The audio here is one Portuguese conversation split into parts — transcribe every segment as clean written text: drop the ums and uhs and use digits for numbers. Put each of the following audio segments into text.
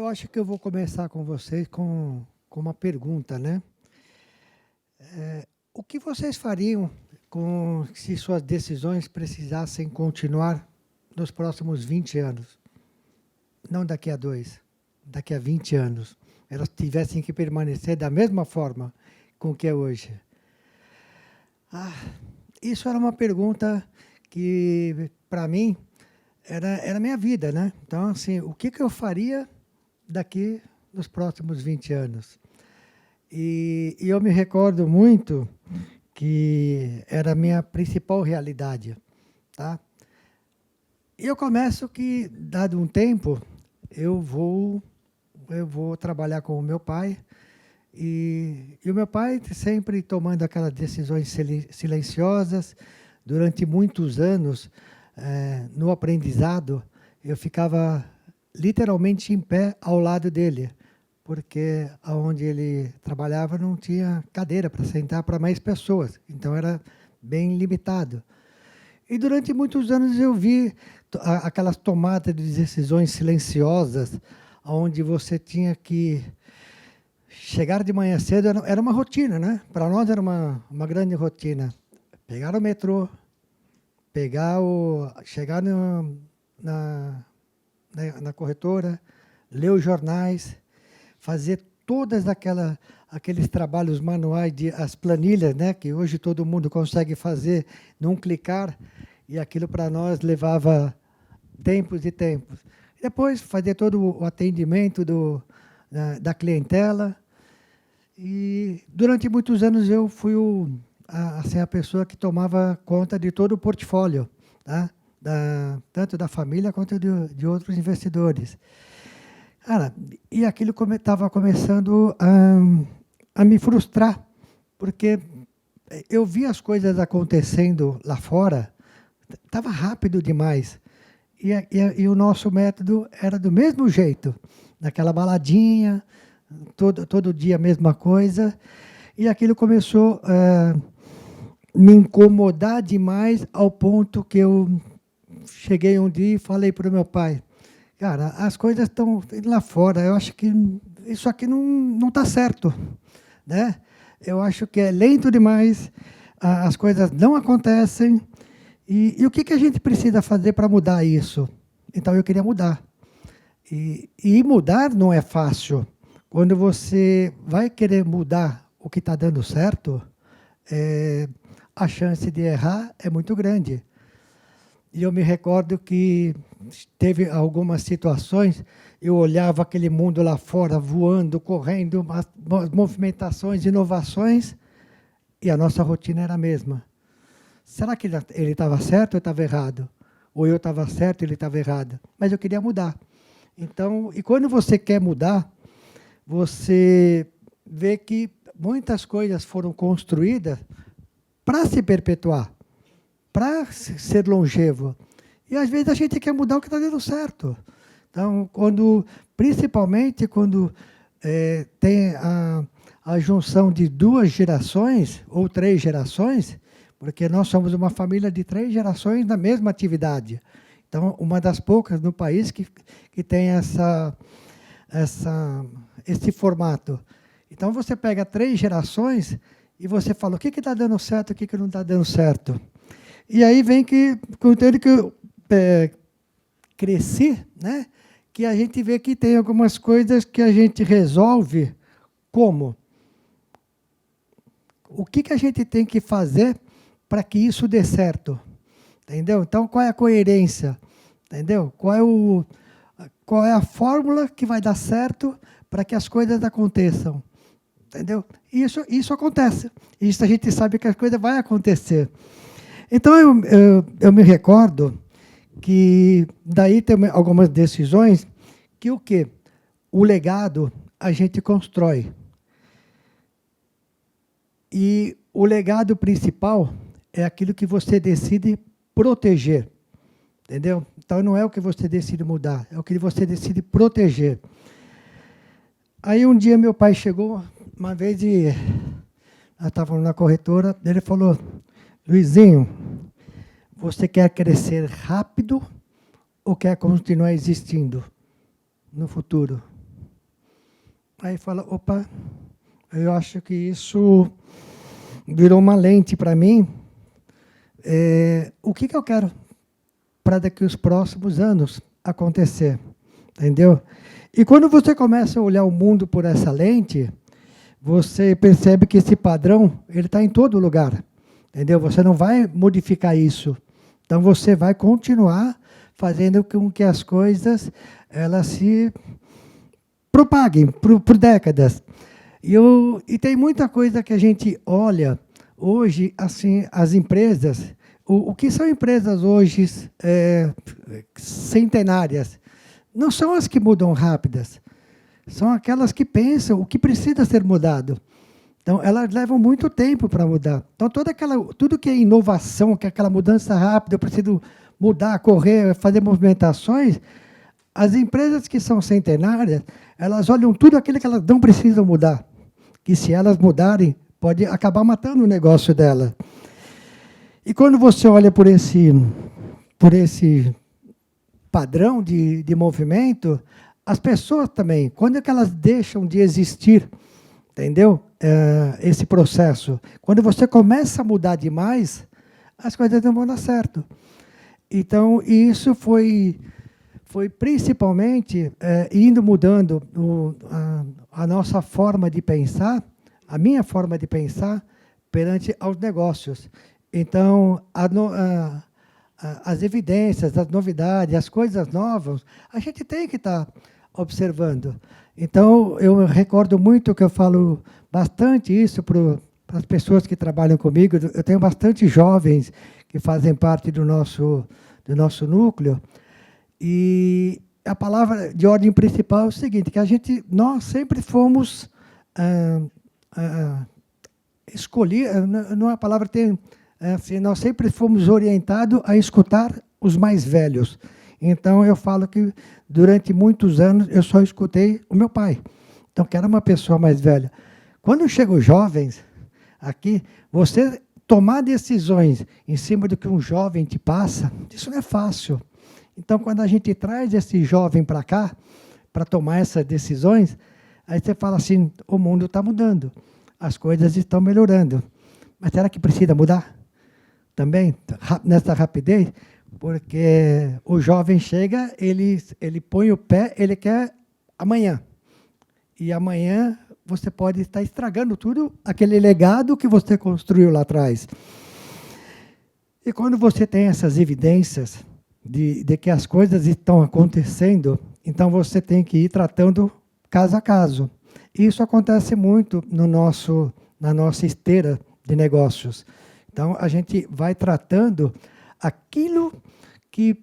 acho que eu vou começar com vocês com uma pergunta, né? O que vocês fariam se suas decisões precisassem continuar nos próximos 20 anos? Não daqui a 2, daqui a 20 anos. Elas tivessem que permanecer da mesma forma com que é hoje. Isso era uma pergunta que, para mim, era a minha vida, né? Então, assim, o que eu faria daqui nos próximos 20 anos? E eu me recordo muito que era a minha principal realidade, tá? E eu começo que, dado um tempo, eu vou trabalhar com o meu pai, e o meu pai sempre tomando aquelas decisões silenciosas. Durante muitos anos, no aprendizado, eu ficava literalmente em pé ao lado dele, porque onde ele trabalhava não tinha cadeira para sentar para mais pessoas, então era bem limitado. E durante muitos anos eu vi aquelas tomadas de decisões silenciosas, onde você tinha que chegar de manhã cedo, era uma rotina, né? Para nós era uma grande rotina. Pegar o metrô, chegar na corretora, ler os jornais, fazer todas aqueles trabalhos manuais, as planilhas, né, que hoje todo mundo consegue fazer num clicar, e aquilo para nós levava tempos e tempos. Depois fazer todo o atendimento da clientela. E durante muitos anos eu fui a pessoa que tomava conta de todo o portfólio, tá? Tanto da família quanto de outros investidores. Cara, e aquilo estava começando a me frustrar, porque eu via as coisas acontecendo lá fora, estava rápido demais. E o nosso método era do mesmo jeito, naquela baladinha, todo dia a mesma coisa, e aquilo começou a me incomodar demais, ao ponto que eu cheguei um dia e falei para o meu pai: cara, as coisas estão lá fora, eu acho que isso aqui não está certo, né? Eu acho que é lento demais, as coisas não acontecem, e o que a gente precisa fazer para mudar isso? Então eu queria mudar. E mudar não é fácil. Quando você vai querer mudar o que está dando certo, a chance de errar é muito grande. E eu me recordo que teve algumas situações, eu olhava aquele mundo lá fora, voando, correndo, as movimentações, inovações, e a nossa rotina era a mesma. Será que ele estava certo ou estava errado? Ou eu estava certo e ele estava errado? Mas eu queria mudar. Então, e quando você quer mudar, você vê que muitas coisas foram construídas para se perpetuar, para ser longevo. E às vezes a gente quer mudar o que está dando certo. Então, principalmente quando tem a junção de 2 gerações ou 3 gerações, porque nós somos uma família de 3 gerações na mesma atividade. Então, uma das poucas no país que tem esse formato. Então, você pega 3 gerações e você fala o que está dando certo, o que não está dando certo. E aí vem com o tempo que eu cresci, né, que a gente vê que tem algumas coisas que a gente resolve como? O que a gente tem que fazer para que isso dê certo? Entendeu? Então, qual é a coerência? Entendeu? Qual é a fórmula que vai dar certo para que as coisas aconteçam? Entendeu? Isso acontece. Isso a gente sabe que as coisas vão acontecer. Então, eu me recordo que daí tem algumas decisões que o quê? O legado a gente constrói. E o legado principal é aquilo que você decide proteger. Entendeu? Então, não é o que você decide mudar, é o que você decide proteger. Aí, um dia, meu pai chegou, uma vez, nós estávamos na corretora, ele falou: Luizinho, você quer crescer rápido ou quer continuar existindo no futuro? Aí fala, opa, eu acho que isso virou uma lente para mim. O que eu quero para daqui os próximos anos acontecer, entendeu? E quando você começa a olhar o mundo por essa lente, você percebe que esse padrão ele está em todo lugar, entendeu? Você não vai modificar isso. Então você vai continuar fazendo com que as coisas elas se propaguem por décadas. E tem muita coisa que a gente olha hoje, assim, as empresas. O que são empresas hoje centenárias? Não são as que mudam rápidas, são aquelas que pensam o que precisa ser mudado. Então, elas levam muito tempo para mudar. Então, tudo que é inovação, que é aquela mudança rápida, eu preciso mudar, correr, fazer movimentações, as empresas que são centenárias, elas olham tudo aquilo que elas não precisam mudar. Que se elas mudarem, pode acabar matando o negócio dela. E quando você olha por esse padrão de movimento, as pessoas também, quando é que elas deixam de existir, entendeu? Esse processo. Quando você começa a mudar demais, as coisas não vão dar certo. Então, isso foi principalmente indo mudando a nossa forma de pensar, a minha forma de pensar perante aos negócios. Então, as evidências, as novidades, as coisas novas, a gente tem que estar observando. Então, eu recordo muito que eu falo bastante isso para as pessoas que trabalham comigo. Eu tenho bastante jovens que fazem parte do nosso núcleo. E a palavra de ordem principal é o seguinte, que nós sempre fomos escolhidos, não é a palavra tem... assim, nós sempre fomos orientados a escutar os mais velhos. Então, eu falo que, durante muitos anos, eu só escutei o meu pai. Então, que era uma pessoa mais velha. Quando chegam os jovens aqui, você tomar decisões em cima do que um jovem te passa, isso não é fácil. Então, quando a gente traz esse jovem para cá, para tomar essas decisões, aí você fala assim, o mundo está mudando, as coisas estão melhorando. Mas será que precisa mudar? Também, nessa rapidez, porque o jovem chega, ele põe o pé, ele quer amanhã. E amanhã você pode estar estragando tudo, aquele legado que você construiu lá atrás. E quando você tem essas evidências de que as coisas estão acontecendo, então você tem que ir tratando caso a caso. Isso acontece muito na nossa esteira de negócios. Então, a gente vai tratando aquilo que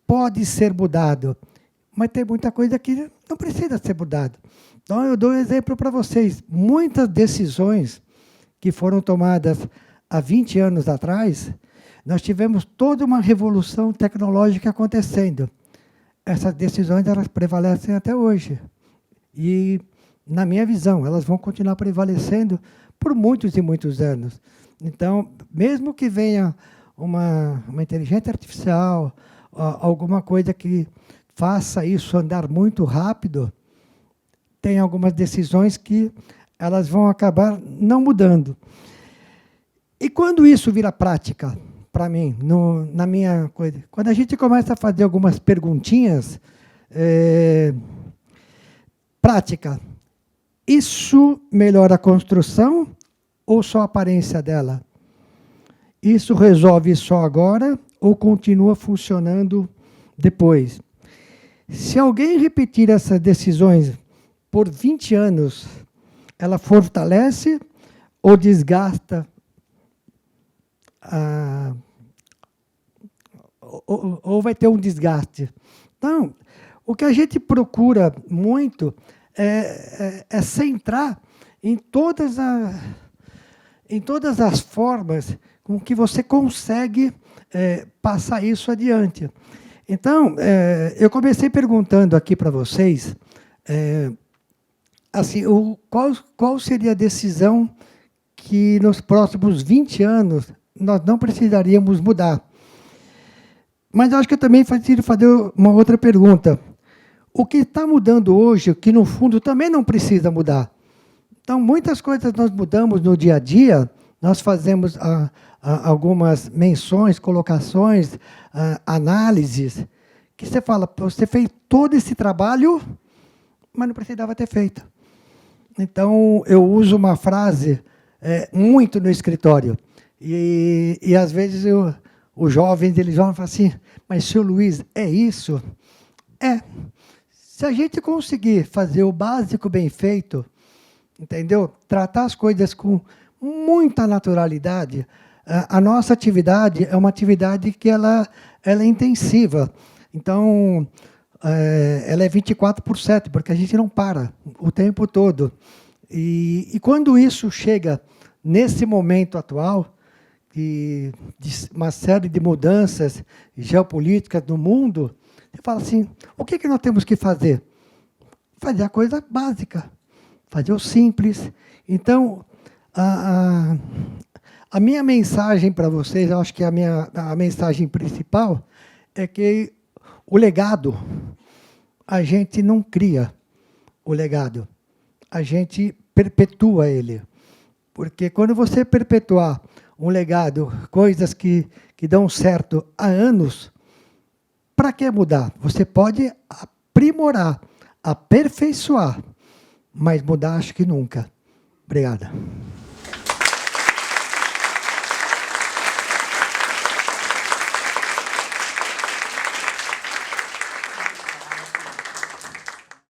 pode ser mudado, mas tem muita coisa que não precisa ser mudada. Então, eu dou um exemplo para vocês. Muitas decisões que foram tomadas há 20 anos atrás, nós tivemos toda uma revolução tecnológica acontecendo. Essas decisões elas prevalecem até hoje. E, na minha visão, elas vão continuar prevalecendo por muitos e muitos anos. Então, mesmo que venha uma inteligência artificial, alguma coisa que faça isso andar muito rápido, tem algumas decisões que elas vão acabar não mudando. E quando isso vira prática, para mim, na minha coisa, quando a gente começa a fazer algumas perguntinhas, prática, isso melhora a construção ou só a aparência dela? Isso resolve só agora ou continua funcionando depois? Se alguém repetir essas decisões por 20 anos, ela fortalece ou desgasta ou vai ter um desgaste? Então, o que a gente procura muito é centrar em todas as formas com que você consegue passar isso adiante. Então, eu comecei perguntando aqui para vocês, assim, qual seria a decisão que nos próximos 20 anos nós não precisaríamos mudar. Mas eu acho que eu também preciso fazer uma outra pergunta. o que está mudando hoje, que no fundo também não precisa mudar. Então, muitas coisas nós mudamos no dia a dia, nós fazemos algumas menções, colocações, análises, que você fala, você fez todo esse trabalho, mas não precisava ter feito. Então, eu uso uma frase muito no escritório, e às vezes os jovens eles vão falar assim, mas, senhor Luiz, é isso? É. Se a gente conseguir fazer o básico bem feito, entendeu? Tratar as coisas com muita naturalidade, a nossa atividade é uma atividade que ela é intensiva. Então, ela é 24/7, porque a gente não para o tempo todo. E quando isso chega nesse momento atual, de uma série de mudanças geopolíticas no mundo, você fala assim, o que nós temos que fazer? Fazer a coisa básica, fazer o simples. Então, a minha mensagem para vocês, eu acho que a mensagem principal é que o legado, a gente não cria o legado, a gente perpetua ele. Porque quando você perpetuar um legado, coisas que dão certo há anos, para que mudar? Você pode aprimorar, aperfeiçoar, mas mudar acho que nunca. Obrigada.